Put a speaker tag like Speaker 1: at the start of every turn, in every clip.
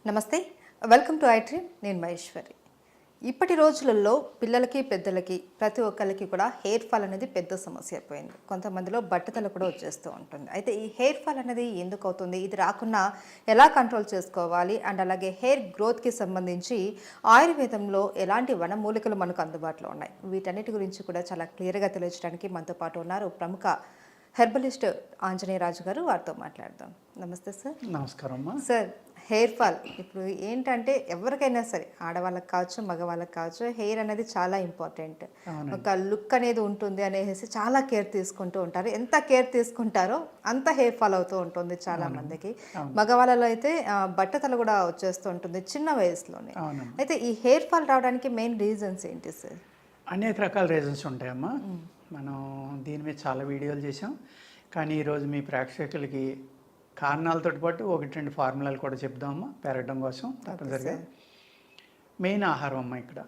Speaker 1: నమస్తే, welcome to ఐట్రీమ్. నేను మహేశ్వరి. ఇప్పటి రోజులలో పిల్లలకి పెద్దలకి ప్రతి ఒక్కరికి కూడా హెయిర్ ఫాల్ అనేది పెద్ద సమస్య అయిపోయింది. కొంతమందిలో బట్టతల కూడా వచ్చేస్తూ ఉంటుంది. అయితే ఈ హెయిర్ ఫాల్ అనేది ఎందుకు అవుతుంది, ఇది రాకుండా ఎలా కంట్రోల్ చేసుకోవాలి, అండ్ అలాగే హెయిర్ గ్రోత్కి సంబంధించి ఆయుర్వేదంలో ఎలాంటి వనమూలికలు మనకు అందుబాటులో ఉన్నాయి, వీటన్నిటి గురించి కూడా చాలా క్లియర్గా తెలియజేయడానికి మనతో పాటు ఉన్నారు ప్రముఖ హెర్బలిస్ట్ ఆంజనేయరాజు గారు. వారితో మాట్లాడదాం. నమస్తే సార్.
Speaker 2: నమస్కారం అమ్మా.
Speaker 1: సార్, హెయిర్ ఫాల్ ఇప్పుడు ఏంటంటే ఎవరికైనా సరే, ఆడవాళ్ళకి కావచ్చు మగవాళ్ళకి కావచ్చు, హెయిర్ అనేది చాలా ఇంపార్టెంట్. ఒక లుక్ అనేది ఉంటుంది అనేసి చాలా కేర్ తీసుకుంటూ ఉంటారు. ఎంత కేర్ తీసుకుంటారో అంత హెయిర్ ఫాల్ అవుతూ ఉంటుంది చాలా మందికి. మగవాళ్ళలో అయితే బట్టతల కూడా వచ్చేస్తూ ఉంటుంది చిన్న వయసులోనే. అయితే ఈ హెయిర్ ఫాల్ రావడానికి మెయిన్ రీజన్స్ ఏంటి సార్?
Speaker 2: అనేక రకాల రీజన్స్ ఉంటాయమ్మా. మనం దీని మీద చాలా వీడియోలు చేసాం, కానీ ఈరోజు మీ ప్రేక్షకులకి కారణాలతో పాటు ఒకటి రెండు ఫార్ములాలు కూడా చెప్దామమ్మా పెరగడం కోసం. తప్పనిసరిగా మెయిన్ ఆహారం అమ్మ. ఇక్కడ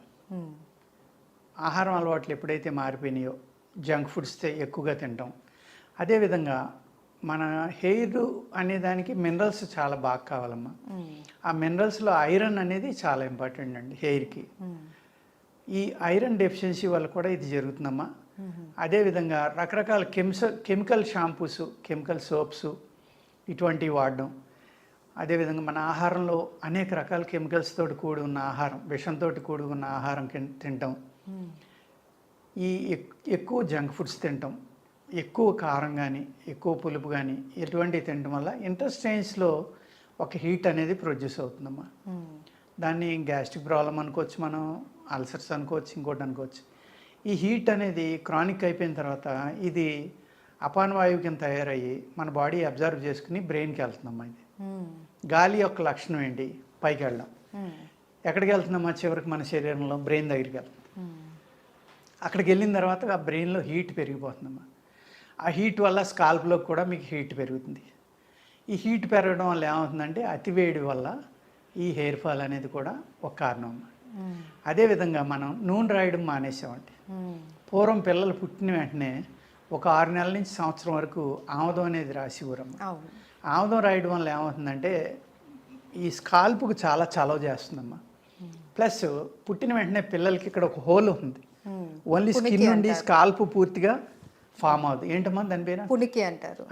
Speaker 2: ఆహారం అలవాట్లు ఎప్పుడైతే మారిపోయినాయో, జంక్ ఫుడ్స్ ఎక్కువగా తింటాం. అదేవిధంగా మన హెయిర్ అనే దానికి మినరల్స్ చాలా బాగా కావాలమ్మా. ఆ మినరల్స్లో ఐరన్ అనేది చాలా ఇంపార్టెంట్ అండి హెయిర్కి. ఈ ఐరన్ డెఫిషియన్సీ వల్ల కూడా ఇది జరుగుతుందమ్మా. అదేవిధంగా రకరకాల కెమికల్ షాంపూస్, కెమికల్ సోప్స్ ఇటువంటివి వాడడం. అదేవిధంగా మన ఆహారంలో అనేక రకాల కెమికల్స్ తోటి కూడి ఉన్న ఆహారం, విషంతో కూడి ఉన్న ఆహారం తింటాం. ఈ ఎక్కువ జంక్ ఫుడ్స్ తింటాం, ఎక్కువ కారం కానీ ఎక్కువ పులుపు కానీ ఇటువంటివి తినడం వల్ల ఇంటెస్టైన్స్లో ఒక హీట్ అనేది ప్రొడ్యూస్ అవుతుందమ్మా. దాన్ని గ్యాస్ట్రిక్ ప్రాబ్లం అనుకోవచ్చు, మనం అల్సర్స్ అనుకోవచ్చు, ఇంకోటి అనుకోవచ్చు. ఈ హీట్ అనేది క్రానిక్ అయిపోయిన తర్వాత ఇది అపానవాయువు కింద తయారయ్యి మన బాడీ అబ్జర్వ్ చేసుకుని బ్రెయిన్కి వెళ్తుందమ్మా. ఇది గాలి యొక్క లక్షణం ఏంటి? పైకి వెళ్ళడం. ఎక్కడికి వెళ్తుందమ్మా? చివరికి మన శరీరంలో బ్రెయిన్ దగ్గరికి వెళ్తుంది. అక్కడికి వెళ్ళిన తర్వాత ఆ బ్రెయిన్లో హీట్ పెరిగిపోతుందమ్మా. ఆ హీట్ వల్ల స్కాల్ప్లో కూడా మీకు హీట్ పెరుగుతుంది. ఈ హీట్ పెరగడం వల్ల ఏమవుతుందంటే అతివేడి వల్ల ఈ హెయిర్ ఫాల్ అనేది కూడా ఒక కారణం అమ్మా. అదేవిధంగా మనం నూనె రాయడం మానేసామంటే, పూర్వం పిల్లలు పుట్టిన వెంటనే ఒక 6 నెలల నుంచి సంవత్సరం వరకు ఆముదం అనేది రాసివ్వరమ్మ. ఆముదం రాయడం వల్ల ఏమవుతుందంటే ఈ స్కాల్ప్కు చాలా చలవ చేస్తుందమ్మా. ప్లస్ పుట్టిన వెంటనే పిల్లలకి ఇక్కడ ఒక హోల్ ఉంది, ఓన్లీ స్కిన్ నుండి స్కాల్ప్ పూర్తిగా ఫామ్ అవుతుంది. ఏంటమ్మా దాని పేరు?
Speaker 1: పునికి అంటారు.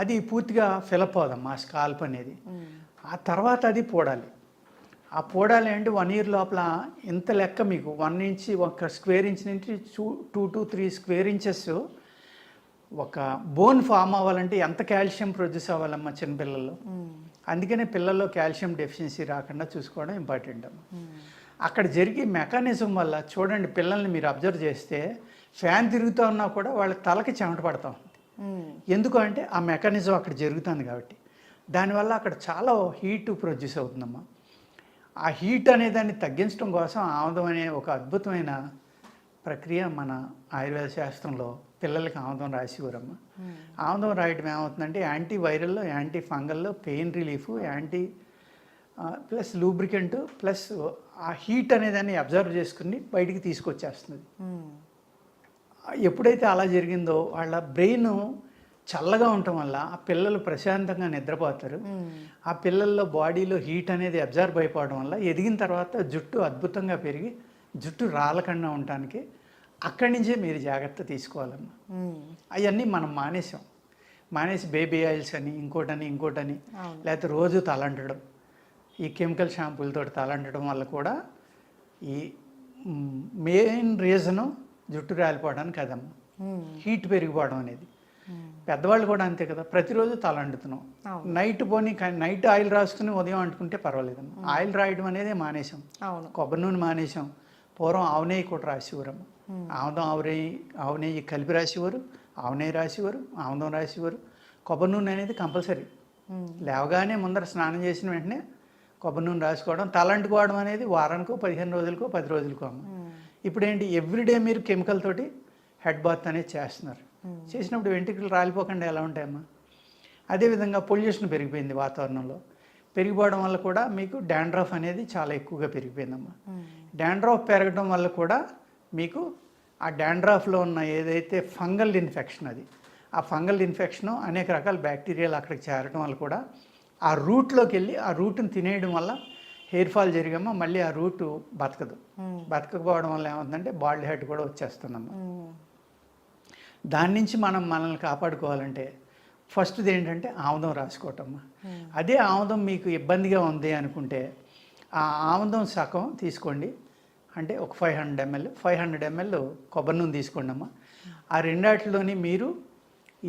Speaker 2: అది పూర్తిగా ఫిలప్ అవుదమ్మా ఆ స్కాల్ప్ అనేది. ఆ తర్వాత అది పోడాలి. ఆ పోడాలి అంటే 1 ఇయర్ లోపల ఇంత లెక్క మీకు 1 ఇంచ్, ఒక స్క్వేర్ ఇంచ్ నుంచి 2 to 3 స్క్వేర్ ఇంచెస్ ఒక బోన్ ఫామ్ అవ్వాలంటే ఎంత కాల్షియం ప్రొడ్యూస్ అవ్వాలమ్మా చిన్నపిల్లల్లో. అందుకనే పిల్లల్లో కాల్షియం డెఫిషియన్సీ రాకుండా చూసుకోవడం ఇంపార్టెంట్ అమ్మా. అక్కడ జరిగే మెకానిజం వల్ల చూడండి, పిల్లల్ని మీరు అబ్జర్వ్ చేస్తే ఫ్యాన్ తిరుగుతూ ఉన్నా కూడా వాళ్ళ తలకి చెమట పడతా ఉంది. ఎందుకు అంటే ఆ మెకానిజం అక్కడ జరుగుతుంది కాబట్టి. దానివల్ల అక్కడ చాలా హీట్ ప్రొడ్యూస్ అవుతుందమ్మా. ఆ హీట్ అనే దాన్ని తగ్గించడం కోసం ఆముదం అనే ఒక అద్భుతమైన ప్రక్రియ మన ఆయుర్వేద శాస్త్రంలో పిల్లలకి ఆముదం రాసివ్వరమ్మ. ఆముదం రాయడం ఏమవుతుందంటే యాంటీ వైరల్లో, యాంటీ ఫంగల్లో, pain relief, anti plus lubricant, plus ఆ హీట్ అనేదాన్ని అబ్జర్వ్ చేసుకుని బయటికి తీసుకొచ్చేస్తుంది. ఎప్పుడైతే అలా జరిగిందో వాళ్ళ బ్రెయిన్ చల్లగా ఉండటం వల్ల ఆ పిల్లలు ప్రశాంతంగా నిద్రపోతారు. ఆ పిల్లల్లో బాడీలో హీట్ అనేది అబ్జర్వ్ అయిపోవడం వల్ల ఎదిగిన తర్వాత జుట్టు అద్భుతంగా పెరిగి జుట్టు రాలకుండా ఉండటానికి అక్కడి నుంచే మీరు జాగ్రత్త తీసుకోవాలమ్మా. అవన్నీ మనం మానేసి బేబీ ఆయిల్స్ అని ఇంకోటని లేకపోతే రోజు తలంటడం, ఈ కెమికల్ షాంపూలతో తలంటడం వల్ల కూడా ఈ మెయిన్ రీజను జుట్టు రాలిపోవడానికి అదమ్మా, హీట్ పెరిగిపోవడం అనేది. పెద్దవాళ్ళు కూడా అంతే కదా, ప్రతిరోజు తల అంటుతున్నాం. నైట్ పోనీ నైట్ ఆయిల్ రాసుకుని ఉదయం అంటుకుంటే పర్వాలేదమ్మా. ఆయిల్ రాయడం అనేది మానేసాం. కొబ్బరి నూనె మానేసాం. పూర్వం ఆవు నెయ్యి కూడా రాసేవారమ్మ. ఆముదం ఆవు నెయ్యి కలిపి రాసేవారు, ఆవు నెయ్యి రాసేవారు, ఆముదం రాసేవారు. కొబ్బరి నూనె అనేది కంపల్సరీ. లేవగానే ముందర స్నానం చేసిన వెంటనే కొబ్బరి నూనె రాసుకోవడం, తలంటుకోవడం అనేది వారానికో 15 రోజులకో 10 రోజులకో అమ్మ. ఇప్పుడు ఏంటి, ఎవ్రీడే మీరు కెమికల్ తోటి హెడ్ బాత్ అనేది చేస్తున్నారు. చేసినప్పుడు వెంట్రుకలు రాలిపోకుండా ఎలా ఉంటాయమ్మా. అదేవిధంగా పొల్యూషన్ పెరిగిపోయింది వాతావరణంలో. పెరిగిపోవడం వల్ల కూడా మీకు డాండ్రఫ్ అనేది చాలా ఎక్కువగా పెరిగిపోయిందమ్మా. డాండ్రఫ్ పెరగడం వల్ల కూడా మీకు ఆ డాండ్రఫ్లో ఉన్న ఏదైతే ఫంగల్ ఇన్ఫెక్షన్, అది ఆ ఫంగల్ ఇన్ఫెక్షను అనేక రకాల బ్యాక్టీరియాలు అక్కడికి చేరడం వల్ల కూడా ఆ రూట్లోకి వెళ్ళి ఆ రూట్ని తినేయడం వల్ల హెయిర్ ఫాల్ జరిగమ్మా మళ్ళీ ఆ రూట్ బతకదు. బతకపోవడం వల్ల ఏమవుతుందంటే బాల్డ్ హెడ్ కూడా వచ్చేస్తుందమ్మా. దాని నుంచి మనల్ని కాపాడుకోవాలంటే ఫస్ట్ది ఏంటంటే ఆముదం రాసుకోవటమ్మా. అదే ఆముదం మీకు ఇబ్బందిగా ఉంది అనుకుంటే ఆ ఆముదం సగం తీసుకోండి, అంటే ఒక 500 ml కొబ్బరి నూనె తీసుకోండి అమ్మా. ఆ రెండాటిలోని మీరు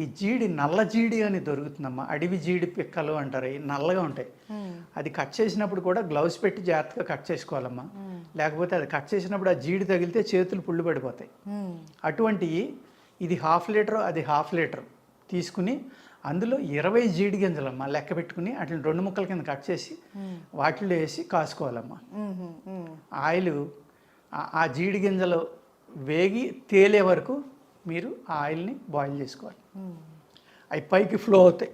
Speaker 2: ఈ జీడి, నల్ల జీడి అని దొరుకుతుందమ్మా, అడవి జీడి పిక్కలు అంటారు, ఈ నల్లగా ఉంటాయి. అది కట్ చేసినప్పుడు కూడా గ్లౌస్ పెట్టి జాగ్రత్తగా కట్ చేసుకోవాలమ్మా, లేకపోతే అది కట్ చేసినప్పుడు ఆ జీడి తగిలితే చేతులు పుళ్ళు పడిపోతాయి. అటువంటి ఇది 1/2 లీటర్, అది 1/2 లీటర్ తీసుకుని అందులో 20 జీడి గింజలమ్మా లెక్క పెట్టుకుని వాటిని 2 ముక్కల కింద కట్ చేసి వాటిలో వేసి కాసుకోవాలమ్మా. ఆయిల్ ఆ జీడి గింజలు వేగి తేలే వరకు మీరు ఆ ఆయిల్ని బాయిల్ చేసుకోవాలి. అవి పైకి ఫ్లో అవుతాయి.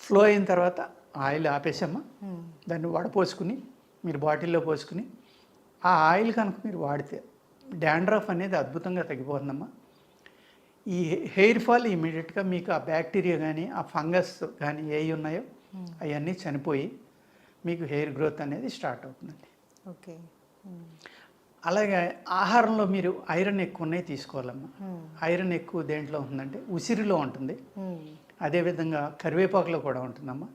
Speaker 2: ఫ్లో అయిన తర్వాత ఆయిల్ ఆపేసమ్మా, దాన్ని వడపోసుకుని మీరు బాటిల్లో పోసుకుని ఆ ఆయిల్ కనుక మీరు వాడితే డాండ్రఫ్ అనేది అద్భుతంగా తగ్గిపోతుందమ్మా. ఈ హెయిర్ ఫాల్ ఇమీడియట్గా మీకు ఆ బ్యాక్టీరియా కానీ ఆ ఫంగస్ కానీ ఏవి ఉన్నాయో అవన్నీ చనిపోయి మీకు హెయిర్ గ్రోత్ అనేది స్టార్ట్ అవుతుందండి.
Speaker 1: ఓకే.
Speaker 2: అలాగే ఆహారంలో మీరు ఐరన్ ఎక్కువ ఉన్నాయి తీసుకోవాలమ్మా. ఐరన్ ఎక్కువ దేంట్లో ఉంటుందంటే ఉసిరిలో ఉంటుంది, అదేవిధంగా కరివేపాకులో కూడా ఉంటుందమ్మా.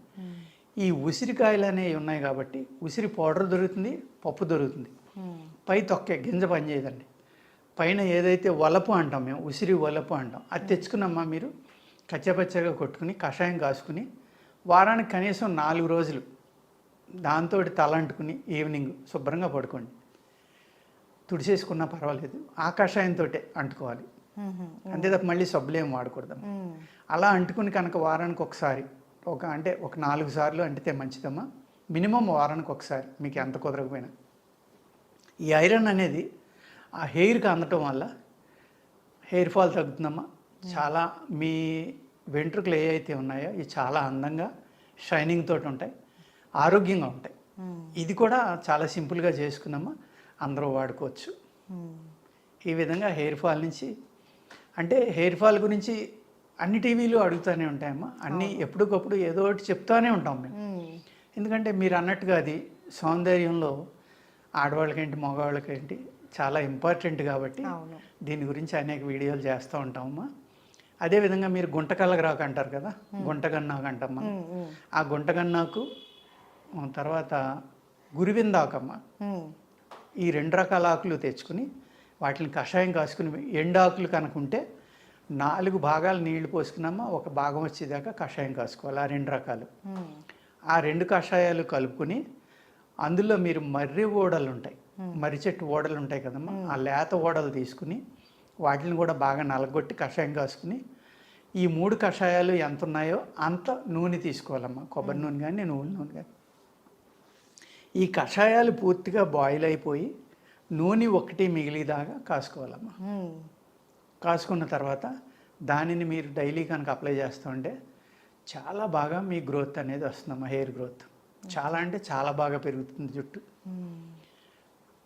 Speaker 2: ఈ ఉసిరికాయలు అనేవి ఉన్నాయి కాబట్టి ఉసిరి పౌడర్ దొరుకుతుంది, పప్పు దొరుకుతుంది. పై తొక్కే గింజ పనిచేయదండి. పైన ఏదైతే వలపు అంటాం మేము, ఉసిరి వలపు అంటాం, అది తెచ్చుకున్నమ్మా మీరు కచ్చపచ్చగా కొట్టుకుని కషాయం కాసుకుని వారానికి కనీసం 4 రోజులు దాంతో తలంటుకుని ఈవినింగ్ శుభ్రంగా పడుకోండి. తుడిచేసుకున్నా పర్వాలేదు, ఆ కషాయంతో అంటుకోవాలి, అంతే తప్ప మళ్ళీ సబ్బులు ఏం వాడకూడదమ్మా. అలా అంటుకుని కనుక వారానికి ఒకసారి ఒక 4 సార్లు అంటితే మంచిదమ్మా. మినిమం వారానికి ఒకసారి, మీకు ఎంత కుదరకపోయినా. ఈ ఐరన్ అనేది ఆ హెయిర్కి అందటం వల్ల హెయిర్ ఫాల్ తగ్గుతుందమ్మా. చాలా మీ వెంట్రుకలు ఏ అయితే ఉన్నాయో ఇవి చాలా అందంగా షైనింగ్ తోటి ఉంటాయి, ఆరోగ్యంగా ఉంటాయి. ఇది కూడా చాలా సింపుల్గా చేసుకున్నామా, అందరూ వాడుకోవచ్చు. ఈ విధంగా హెయిర్ ఫాల్ నుంచి, అంటే హెయిర్ ఫాల్ గురించి అన్ని టీవీలు అడుగుతూనే ఉంటాయమ్మా, అన్నీ ఎప్పటికప్పుడు ఏదో ఒకటి చెప్తూనే ఉంటాం మేము. ఎందుకంటే మీరు అన్నట్టుగా అది సౌందర్యంలో ఆడవాళ్ళకేంటి మగవాళ్ళకేంటి చాలా ఇంపార్టెంట్ కాబట్టి దీని గురించి అనేక వీడియోలు చేస్తూ ఉంటామమ్మా. అదేవిధంగా మీరు గుంటకల్లగరాకు అంటారు కదా, గుంటగన్నాకు అంటమ్మా. ఆ గుంటగన్నాకు తర్వాత గురివిందాకమ్మ, ఈ 2 రకాల ఆకులు తెచ్చుకుని వాటిని కషాయం కాసుకుని, ఎండాకులు కనుకుంటే 4 భాగాలు నీళ్లు పోసుకున్నామా, ఒక భాగం వచ్చేదాకా కషాయం కాసుకోవాలి. ఆ 2 రకాలు, ఆ 2 కషాయాలు కలుపుకొని అందులో మీరు మర్రి ఓడలు ఉంటాయి, మర్రి చెట్టు ఓడలు ఉంటాయి కదమ్మా, ఆ లేత ఓడలు తీసుకుని వాటిని కూడా బాగా నలగొట్టి కషాయం కాసుకుని ఈ 3 కషాయాలు ఎంత ఉన్నాయో అంత నూనె తీసుకోవాలమ్మా, కొబ్బరి నూనె కానీ నువ్వుల నూనె కానీ. ఈ కషాయాలు పూర్తిగా బాయిల్ అయిపోయి నూనె ఒకటి మిగిలిదాకా కాసుకోవాలమ్మా. కాసుకున్న తర్వాత దానిని మీరు డైలీ కనుక అప్లై చేస్తూ ఉంటే చాలా బాగా మీ గ్రోత్ అనేది వస్తుందమ్మా. హెయిర్ గ్రోత్ చాలా అంటే చాలా బాగా పెరుగుతుంది జుట్టు.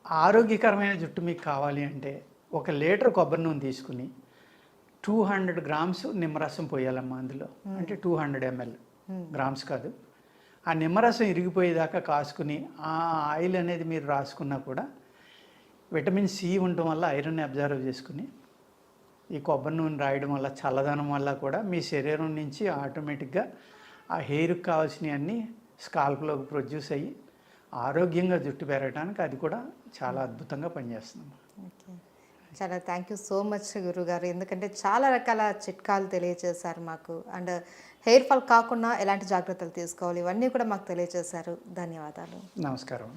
Speaker 2: ఆరోగ్యకరమైన జుట్టు మీకు కావాలి అంటే 1 లీటర్ కొబ్బరి నూనె తీసుకుని 200 గ్రామ్స్ నిమ్మరసం పోయాలమ్మా అందులో, అంటే 200 ml, గ్రామ్స్ కాదు. ఆ నిమ్మరసం ఇరిగిపోయేదాకా కాసుకుని ఆ ఆయిల్ అనేది మీరు రాసుకున్నా కూడా విటమిన్ సి ఉండటం వల్ల ఐరన్ అబ్జర్వ్ చేసుకుని ఈ కొబ్బరి నూనె రాయడం వల్ల చల్లదనం వల్ల కూడా మీ శరీరం నుంచి ఆటోమేటిక్గా ఆ హెయిర్కి కావాల్సినవన్నీ స్కాల్ప్లోకి ప్రొడ్యూస్ అయ్యి ఆరోగ్యంగా జుట్టు పెరగడానికి అది కూడా చాలా అద్భుతంగా పనిచేస్తుంది.
Speaker 1: ఓకే, చాలా థ్యాంక్ యూ సో మచ్ గురుగారు, ఎందుకంటే చాలా రకాల చిట్కాలు తెలియజేశారు మాకు. అండ్ హెయిర్ ఫాల్ కాకుండా ఎలాంటి జాగ్రత్తలు తీసుకోవాలి ఇవన్నీ కూడా మాకు తెలియజేశారు. ధన్యవాదాలు.
Speaker 2: నమస్కారం.